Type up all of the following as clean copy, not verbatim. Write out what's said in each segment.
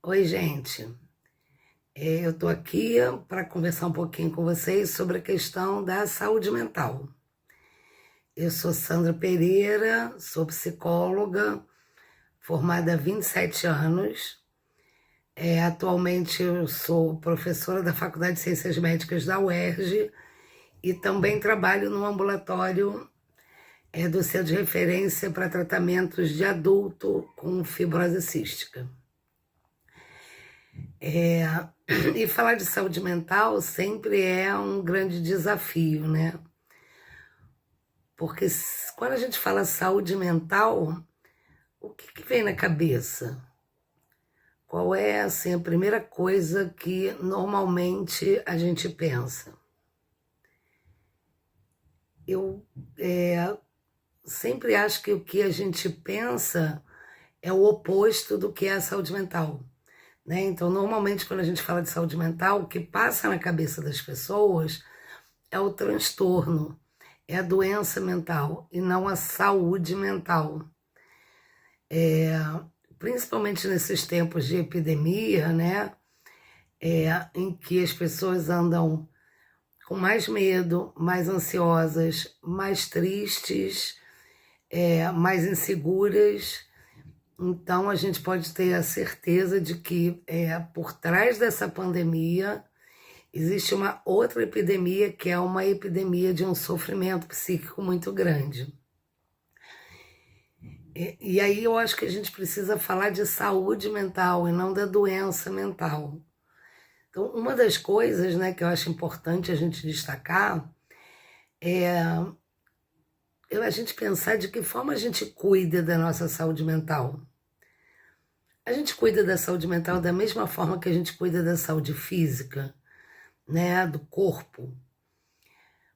Oi, gente. Eu estou aqui para conversar um pouquinho com vocês sobre a questão da saúde mental. Eu sou Sandra Pereira, sou psicóloga, formada há 27 anos. Atualmente eu sou professora da Faculdade de Ciências Médicas da UERJ e também trabalho no ambulatório do Centro de Referência para Tratamentos de Adulto com Fibrose Cística. E falar de saúde mental sempre é um grande desafio, né? Porque quando a gente fala saúde mental, o que vem na cabeça? Qual é, assim, a primeira coisa que normalmente a gente pensa? Eu sempre acho que o que a gente pensa é o oposto do que é a saúde mental, né? Então, normalmente, quando a gente fala de saúde mental, o que passa na cabeça das pessoas é o transtorno, é a doença mental e não a saúde mental. Principalmente nesses tempos de epidemia, né? Em que as pessoas andam com mais medo, mais ansiosas, mais tristes, mais inseguras. Então, a gente pode ter a certeza de que por trás dessa pandemia existe uma outra epidemia, que é uma epidemia de um sofrimento psíquico muito grande. E aí eu acho que a gente precisa falar de saúde mental e não da doença mental. Então, uma das coisas, né, que eu acho importante a gente destacar é a gente pensar de que forma a gente cuida da nossa saúde mental. A gente cuida da saúde mental da mesma forma que a gente cuida da saúde física, né, do corpo.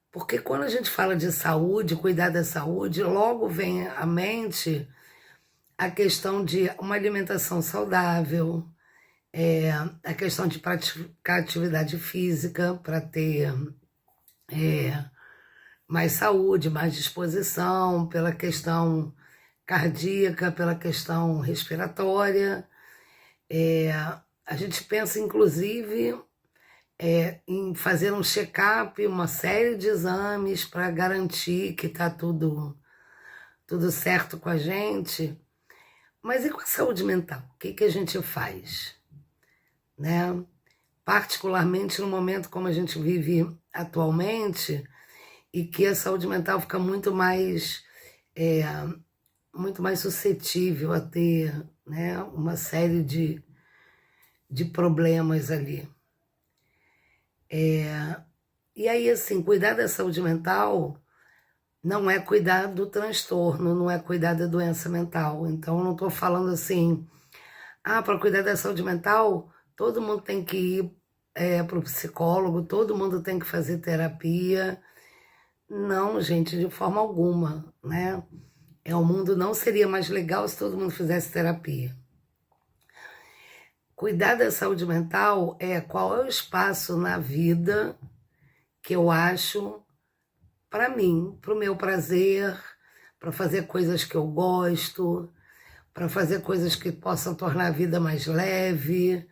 Porque quando a gente fala de saúde, cuidar da saúde, logo vem à mente a questão de uma alimentação saudável, a questão de praticar atividade física para ter mais saúde, mais disposição, pela questão cardíaca, pela questão respiratória. A gente pensa, inclusive, em fazer um check-up, uma série de exames para garantir que está tudo certo com a gente. Mas e com a saúde mental? O que a gente faz? Né? Particularmente no momento como a gente vive atualmente, e que a saúde mental fica muito mais suscetível a ter, né, uma série de problemas ali. E aí, assim, cuidar da saúde mental não é cuidar do transtorno, não é cuidar da doença mental. Então, eu não estou falando assim, para cuidar da saúde mental, todo mundo tem que ir para o psicólogo, todo mundo tem que fazer terapia. Não, gente, de forma alguma, né? O mundo não seria mais legal se todo mundo fizesse terapia. Cuidar da saúde mental qual é o espaço na vida que eu acho para mim, para o meu prazer, para fazer coisas que eu gosto, para fazer coisas que possam tornar a vida mais leve,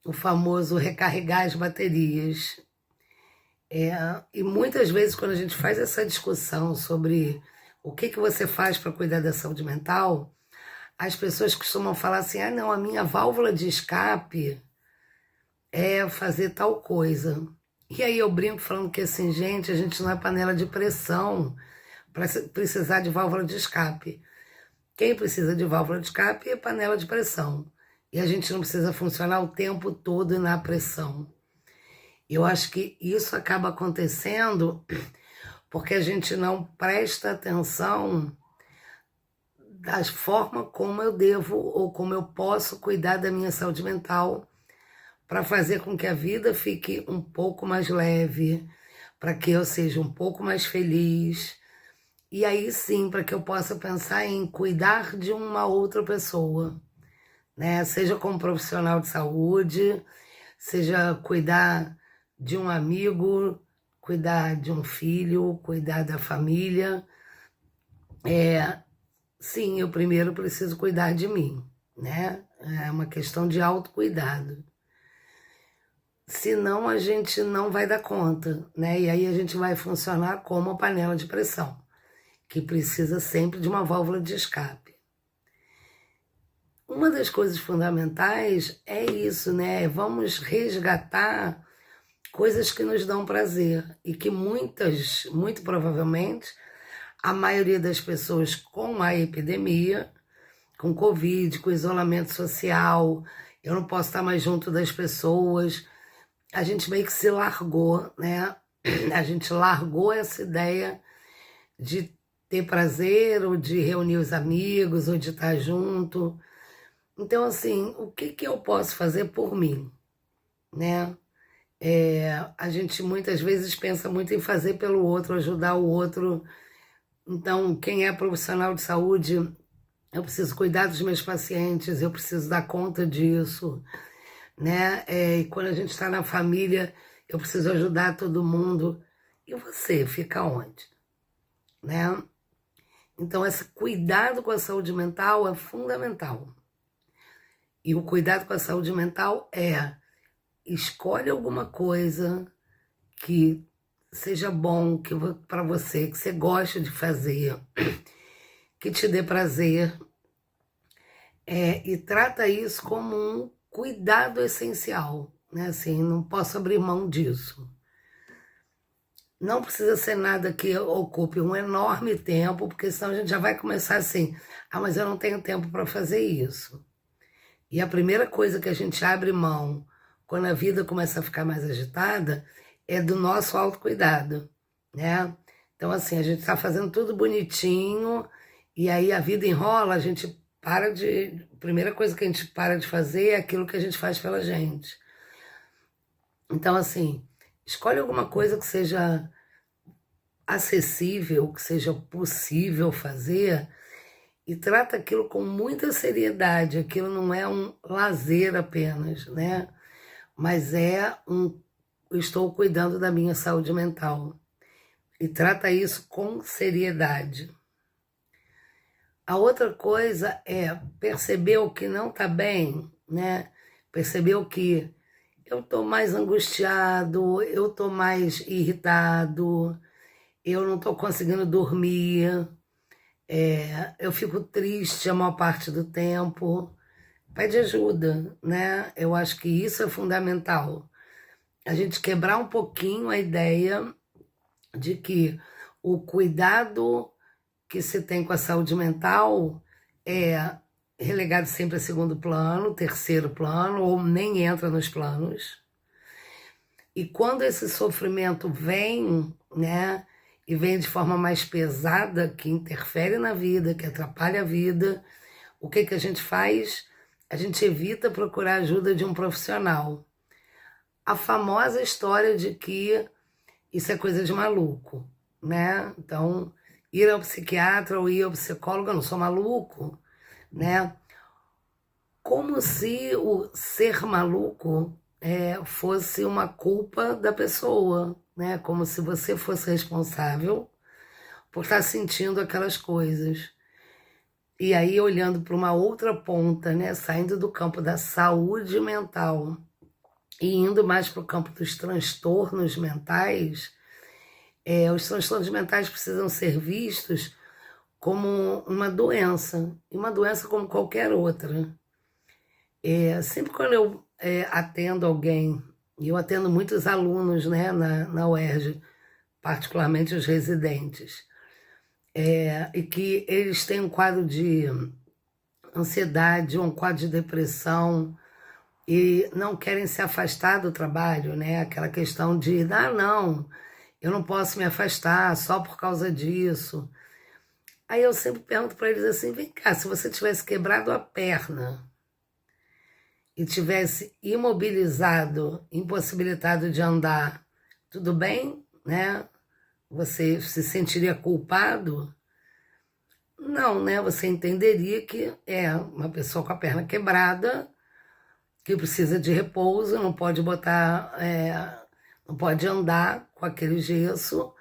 o famoso recarregar as baterias. E muitas vezes, quando a gente faz essa discussão sobre o que você faz para cuidar da saúde mental, as pessoas costumam falar assim: não, a minha válvula de escape é fazer tal coisa. E aí eu brinco falando que assim, gente, a gente não é panela de pressão para precisar de válvula de escape. Quem precisa de válvula de escape é panela de pressão. E a gente não precisa funcionar o tempo todo na pressão. Eu acho que isso acaba acontecendo porque a gente não presta atenção da forma como eu devo ou como eu posso cuidar da minha saúde mental para fazer com que a vida fique um pouco mais leve, para que eu seja um pouco mais feliz. E aí sim, para que eu possa pensar em cuidar de uma outra pessoa, né? Seja como profissional de saúde, seja cuidar de um amigo, cuidar de um filho, cuidar da família. Sim, eu primeiro preciso cuidar de mim, né? É uma questão de autocuidado. Senão a gente não vai dar conta, né? E aí a gente vai funcionar como uma panela de pressão, que precisa sempre de uma válvula de escape. Uma das coisas fundamentais é isso, né? Vamos resgatar coisas que nos dão prazer e que muito provavelmente, a maioria das pessoas com a epidemia, com Covid, com isolamento social, eu não posso estar mais junto das pessoas, a gente meio que se largou, né? A gente largou essa ideia de ter prazer, ou de reunir os amigos, ou de estar junto. Então, assim, o que que eu posso fazer por mim, né? A gente muitas vezes pensa muito em fazer pelo outro, ajudar o outro. Então, quem é profissional de saúde, eu preciso cuidar dos meus pacientes, eu preciso dar conta disso, né? E quando a gente está na família, eu preciso ajudar todo mundo. E você fica onde, né? Então, esse cuidado com a saúde mental é fundamental. E o cuidado com a saúde mental escolhe alguma coisa que seja bom que para você, que você goste de fazer, que te dê prazer, e trata isso como um cuidado essencial, né? Assim, não posso abrir mão disso. Não precisa ser nada que ocupe um enorme tempo, porque senão a gente já vai começar assim, mas eu não tenho tempo para fazer isso. E a primeira coisa que a gente abre mão quando a vida começa a ficar mais agitada é do nosso autocuidado, né? Então, assim, a gente está fazendo tudo bonitinho e aí a vida enrola, a gente para de... A primeira coisa que a gente para de fazer é aquilo que a gente faz pela gente. Então, assim, escolhe alguma coisa que seja acessível, que seja possível fazer e trata aquilo com muita seriedade. Aquilo não é um lazer apenas, né? Mas estou cuidando da minha saúde mental. E trata isso com seriedade. A outra coisa é perceber o que não está bem, né? Perceber o que eu estou mais angustiado, eu estou mais irritado, eu não estou conseguindo dormir, eu fico triste a maior parte do tempo. Pede ajuda, né? Eu acho que isso é fundamental. A gente quebrar um pouquinho a ideia de que o cuidado que se tem com a saúde mental é relegado sempre a segundo plano, terceiro plano, ou nem entra nos planos. E quando esse sofrimento vem, né, e vem de forma mais pesada, que interfere na vida, que atrapalha a vida, o que que a gente faz? A gente evita procurar ajuda de um profissional. A famosa história de que isso é coisa de maluco, né? Então, ir ao psiquiatra ou ir ao psicólogo, eu não sou maluco, né? Como se o ser maluco fosse uma culpa da pessoa, né? Como se você fosse responsável por estar sentindo aquelas coisas. E aí, olhando para uma outra ponta, né? Saindo do campo da saúde mental e indo mais para o campo dos transtornos mentais, os transtornos mentais precisam ser vistos como uma doença, e uma doença como qualquer outra. Sempre quando eu atendo alguém, e eu atendo muitos alunos, né, na UERJ, particularmente os residentes, e que eles têm um quadro de ansiedade, um quadro de depressão, e não querem se afastar do trabalho, né? Aquela questão de, não, eu não posso me afastar só por causa disso. Aí eu sempre pergunto para eles assim, vem cá, se você tivesse quebrado a perna e tivesse imobilizado, impossibilitado de andar, tudo bem, né? Você se sentiria culpado? Não, né? Você entenderia que é uma pessoa com a perna quebrada, que precisa de repouso, não pode não pode andar com aquele gesso.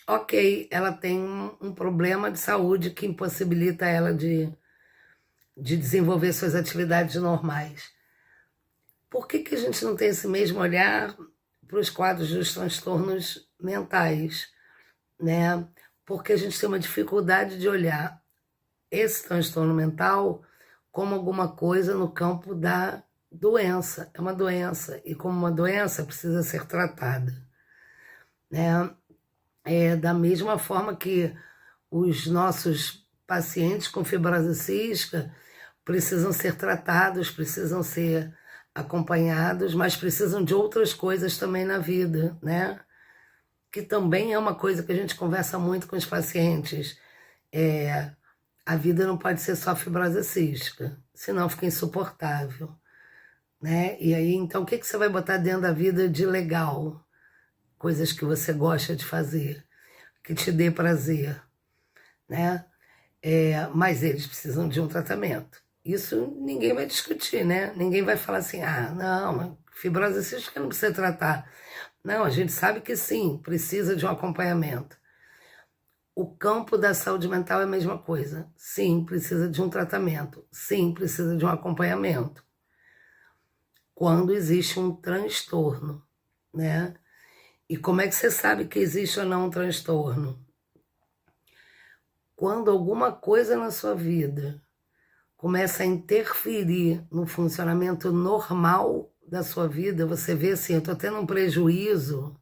Ok, ela tem um problema de saúde que impossibilita ela de desenvolver suas atividades normais. Por que a gente não tem esse mesmo olhar para os quadros dos transtornos mentais, né? Porque a gente tem uma dificuldade de olhar esse transtorno mental como alguma coisa no campo da doença. É uma doença, e como uma doença precisa ser tratada, né? Da mesma forma que os nossos pacientes com fibrose cística precisam ser tratados, precisam ser acompanhados, mas precisam de outras coisas também na vida, né? Que também é uma coisa que a gente conversa muito com os pacientes. A vida não pode ser só fibrose cística, senão fica insuportável, né? E aí, então, o que você vai botar dentro da vida de legal? Coisas que você gosta de fazer, que te dê prazer, né? Mas eles precisam de um tratamento. Isso ninguém vai discutir, né? Ninguém vai falar assim, não, fibrose cística não precisa tratar. Não, a gente sabe que sim, precisa de um acompanhamento. O campo da saúde mental é a mesma coisa. Sim, precisa de um tratamento. Sim, precisa de um acompanhamento. Quando existe um transtorno, né? E como é que você sabe que existe ou não um transtorno? Quando alguma coisa na sua vida começa a interferir no funcionamento normal da sua vida, você vê assim, eu estou tendo um prejuízo,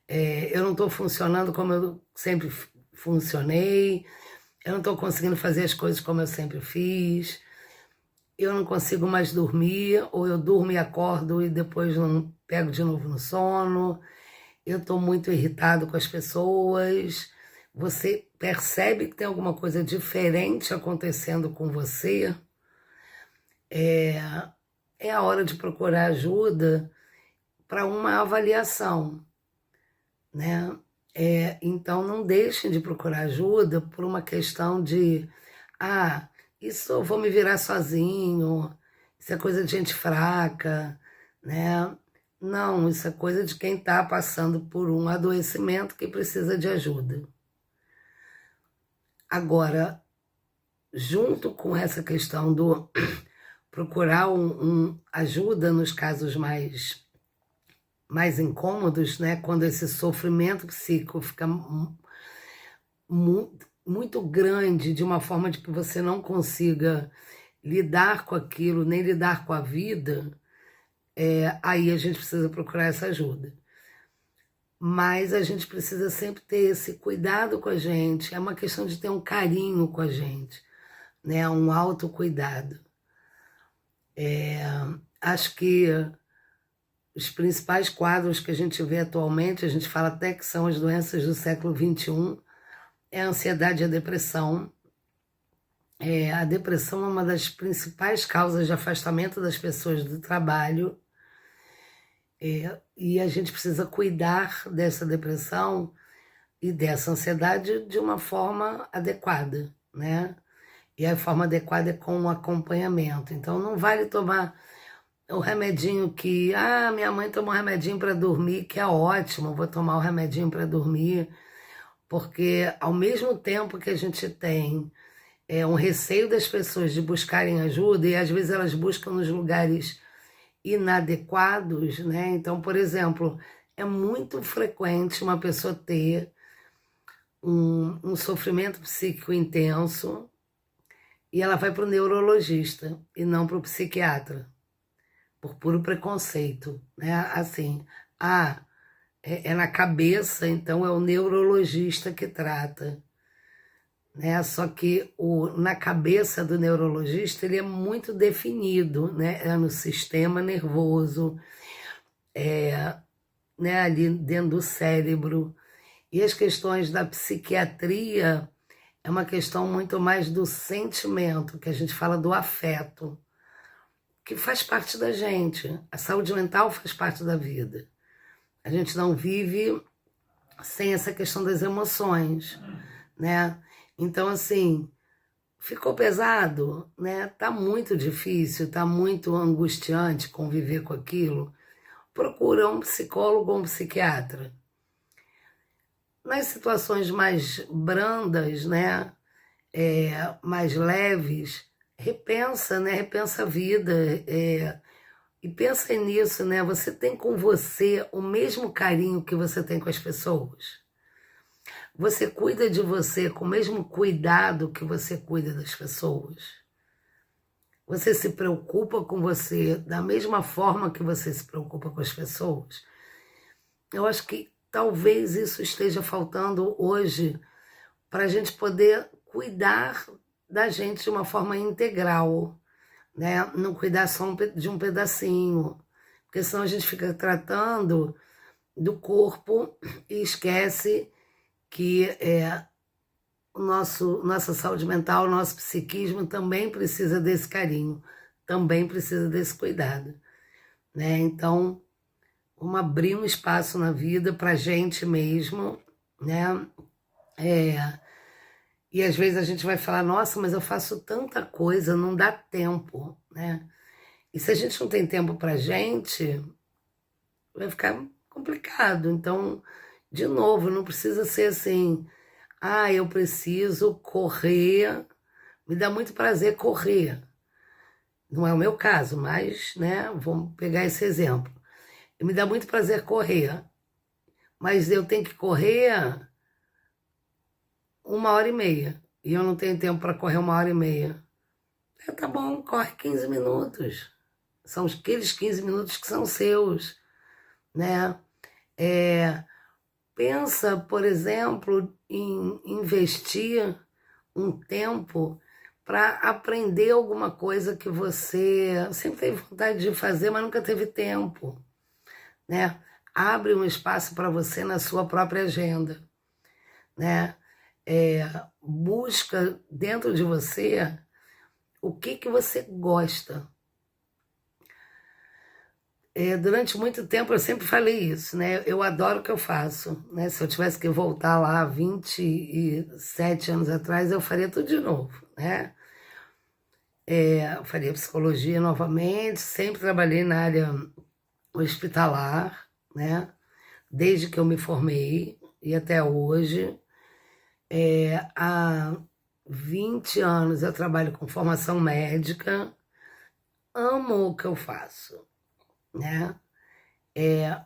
eu não estou funcionando como eu sempre funcionei, eu não estou conseguindo fazer as coisas como eu sempre fiz, eu não consigo mais dormir, ou eu durmo e acordo e depois não pego de novo no sono, eu estou muito irritado com as pessoas. Você percebe que tem alguma coisa diferente acontecendo com você, é a hora de procurar ajuda para uma avaliação, né? Então não deixem de procurar ajuda por uma questão de isso eu vou me virar sozinho, isso é coisa de gente fraca, né? Não, isso é coisa de quem está passando por um adoecimento que precisa de ajuda. Agora, junto com essa questão do procurar ajuda nos casos mais incômodos, né? Quando esse sofrimento psíquico fica muito grande, de uma forma de que você não consiga lidar com aquilo, nem lidar com a vida, aí a gente precisa procurar essa ajuda. Mas a gente precisa sempre ter esse cuidado com a gente, é uma questão de ter um carinho com a gente, né? Um autocuidado. Acho que os principais quadros que a gente vê atualmente, a gente fala até que são as doenças do século XXI, é a ansiedade e a depressão. A depressão é uma das principais causas de afastamento das pessoas do trabalho, e a gente precisa cuidar dessa depressão e dessa ansiedade de uma forma adequada, né? E a forma adequada é com o acompanhamento. Então não vale tomar o remedinho que, minha mãe tomou um remedinho para dormir, que é ótimo, vou tomar o remedinho para dormir, porque ao mesmo tempo que a gente tem um receio das pessoas de buscarem ajuda, e às vezes elas buscam nos lugares inadequados, né? Então, por exemplo, é muito frequente uma pessoa ter um sofrimento psíquico intenso e ela vai para o neurologista e não para o psiquiatra, por puro preconceito, né? Assim, é na cabeça, então é o neurologista que trata, né? Só que na cabeça do neurologista ele é muito definido, né? É no sistema nervoso, né? Ali dentro do cérebro. E as questões da psiquiatria é uma questão muito mais do sentimento, que a gente fala do afeto, que faz parte da gente. A saúde mental faz parte da vida. A gente não vive sem essa questão das emoções, né? Então, assim, ficou pesado, né? Tá muito difícil, tá muito angustiante conviver com aquilo. Procura um psicólogo ou um psiquiatra. Nas situações mais brandas, né? Mais leves, repensa, né? Repensa a vida, e pensa nisso, né? Você tem com você o mesmo carinho que você tem com as pessoas? Você cuida de você com o mesmo cuidado que você cuida das pessoas? Você se preocupa com você da mesma forma que você se preocupa com as pessoas? Eu acho que talvez isso esteja faltando hoje para a gente poder cuidar da gente de uma forma integral, né? Não cuidar só de um pedacinho, porque senão a gente fica tratando do corpo e esquece que nossa saúde mental, o nosso psiquismo também precisa desse carinho, também precisa desse cuidado, né? Então, vamos abrir um espaço na vida para a gente mesmo, né? E às vezes a gente vai falar, nossa, mas eu faço tanta coisa, não dá tempo, né? E se a gente não tem tempo para gente, vai ficar complicado. Então, de novo, não precisa ser assim, ah, eu preciso correr, me dá muito prazer correr. Não é o meu caso, mas, né, vamos pegar esse exemplo. Me dá muito prazer correr, mas eu tenho que correr 1h30 e eu não tenho tempo para correr 1h30. Tá bom, corre 15 minutos. São aqueles 15 minutos que são seus, né? Pensa, por exemplo, em investir um tempo para aprender alguma coisa que você sempre teve vontade de fazer, mas nunca teve tempo, né? Abre um espaço para você na sua própria agenda, né? Busca dentro de você o que você gosta. Durante muito tempo eu sempre falei isso, né? Eu adoro o que eu faço, né? Se eu tivesse que voltar lá 27 anos atrás, eu faria tudo de novo, né? Eu faria psicologia novamente, sempre trabalhei na área hospitalar, né? Desde que eu me formei e até hoje. Há 20 anos eu trabalho com formação médica, amo o que eu faço, né?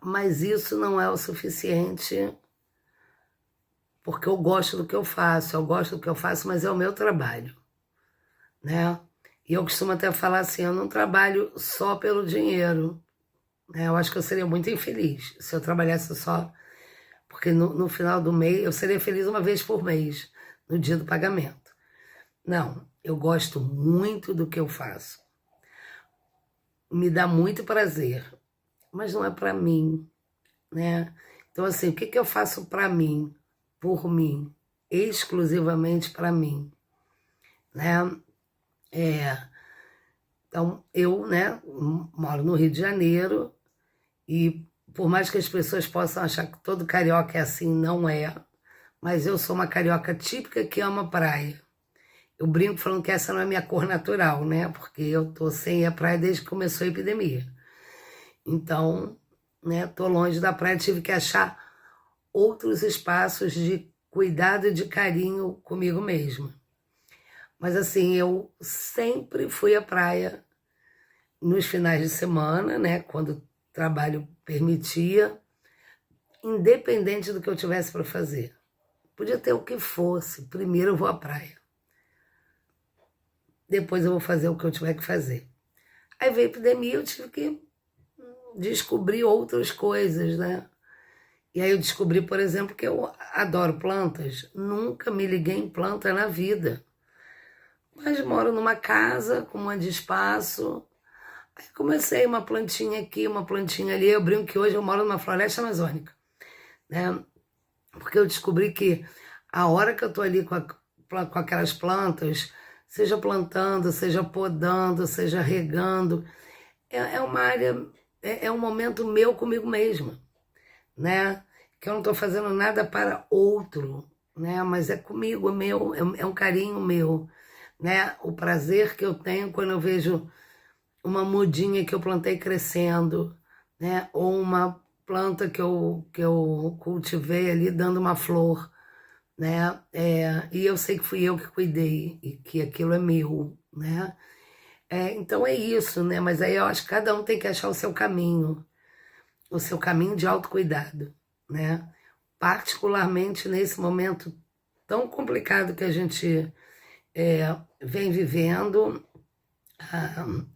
Mas isso não é o suficiente, porque eu gosto do que eu faço, mas é o meu trabalho, né? E eu costumo até falar assim, eu não trabalho só pelo dinheiro, né? Eu acho que eu seria muito infeliz se eu trabalhasse só, porque no final do mês, eu seria feliz uma vez por mês, no dia do pagamento. Não, eu gosto muito do que eu faço. Me dá muito prazer, mas não é para mim, né? Então, assim, o que eu faço para mim, por mim, exclusivamente para mim, né? Então, eu, né, moro no Rio de Janeiro e por mais que as pessoas possam achar que todo carioca é assim, não é, mas eu sou uma carioca típica que ama praia. Eu brinco falando que essa não é minha cor natural, né? Porque eu tô sem a praia desde que começou a epidemia. Então, né, tô longe da praia, tive que achar outros espaços de cuidado e de carinho comigo mesma. Mas assim, eu sempre fui à praia nos finais de semana, né, quando o trabalho permitia, independente do que eu tivesse para fazer. Podia ter o que fosse, primeiro eu vou à praia. Depois eu vou fazer o que eu tiver que fazer. Aí veio a epidemia, eu tive que descobrir outras coisas, né? E aí eu descobri, por exemplo, que eu adoro plantas. Nunca me liguei em planta na vida. Mas moro numa casa com um monte de espaço. Aí comecei uma plantinha aqui, uma plantinha ali. Eu brinco que hoje eu moro numa floresta amazônica, né? Porque eu descobri que a hora que eu tô ali com aquelas plantas, seja plantando, seja podando, seja regando, é uma área, é um momento meu comigo mesma, né? Que eu não estou fazendo nada para outro, né? Mas é comigo, é meu, é um carinho meu, né? O prazer que eu tenho quando eu vejo uma mudinha que eu plantei crescendo, né? Ou uma planta que eu cultivei ali dando uma flor, né? E eu sei que fui eu que cuidei e que aquilo é meu, né? Então é isso, né? Mas aí eu acho que cada um tem que achar o seu caminho de autocuidado, né? Particularmente nesse momento tão complicado que a gente vem vivendo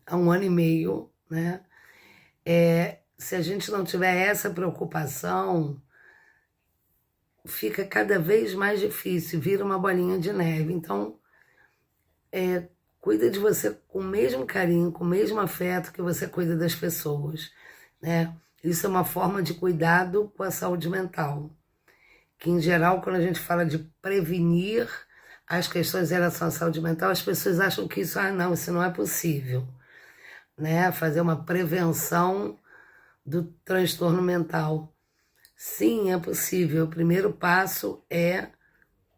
há um ano e meio, né? Se a gente não tiver essa preocupação, fica cada vez mais difícil, vira uma bolinha de neve. Então, cuida de você com o mesmo carinho, com o mesmo afeto que você cuida das pessoas, né? Isso é uma forma de cuidado com a saúde mental, que em geral, quando a gente fala de prevenir as questões em relação à saúde mental, as pessoas acham que não, isso não é possível, né? Fazer uma prevenção do transtorno mental. Sim, é possível. O primeiro passo é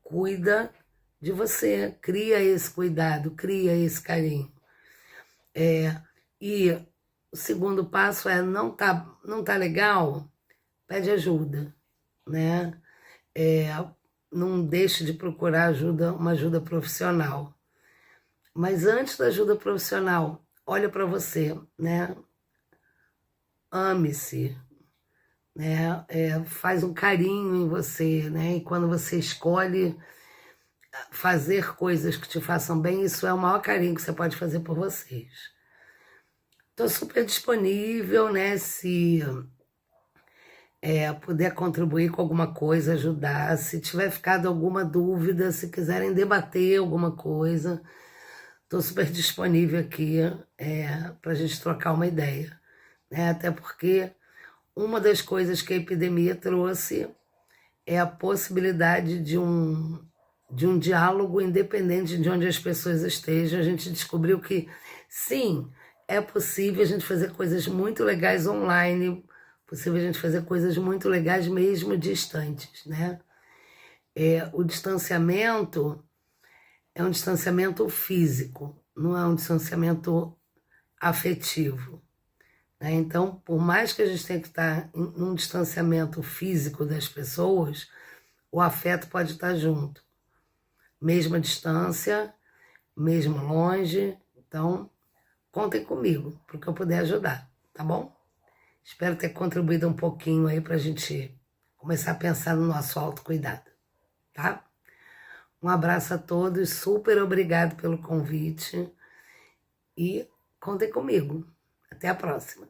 cuida de você, cria esse cuidado, cria esse carinho. E o segundo passo é não tá legal, pede ajuda, né? Não deixe de procurar uma ajuda profissional. Mas antes da ajuda profissional, olha para você, né? Ame-se, né? Faz um carinho em você, né? E quando você escolhe fazer coisas que te façam bem, isso é o maior carinho que você pode fazer por vocês. Estou super disponível, né? Se puder contribuir com alguma coisa, ajudar. Se tiver ficado alguma dúvida, se quiserem debater alguma coisa, estou super disponível aqui para a gente trocar uma ideia, né? Até porque uma das coisas que a epidemia trouxe é a possibilidade de um diálogo independente de onde as pessoas estejam. A gente descobriu que, sim, é possível a gente fazer coisas muito legais online, possível a gente fazer coisas muito legais mesmo distantes, né? O distanciamento é um distanciamento físico, não é um distanciamento afetivo, né? Então, por mais que a gente tenha que estar em um distanciamento físico das pessoas, o afeto pode estar junto. Mesma distância, mesmo longe. Então, contem comigo para o que eu puder ajudar, tá bom? Espero ter contribuído um pouquinho aí para a gente começar a pensar no nosso autocuidado, tá? Um abraço a todos, super obrigado pelo convite e contem comigo. Até a próxima.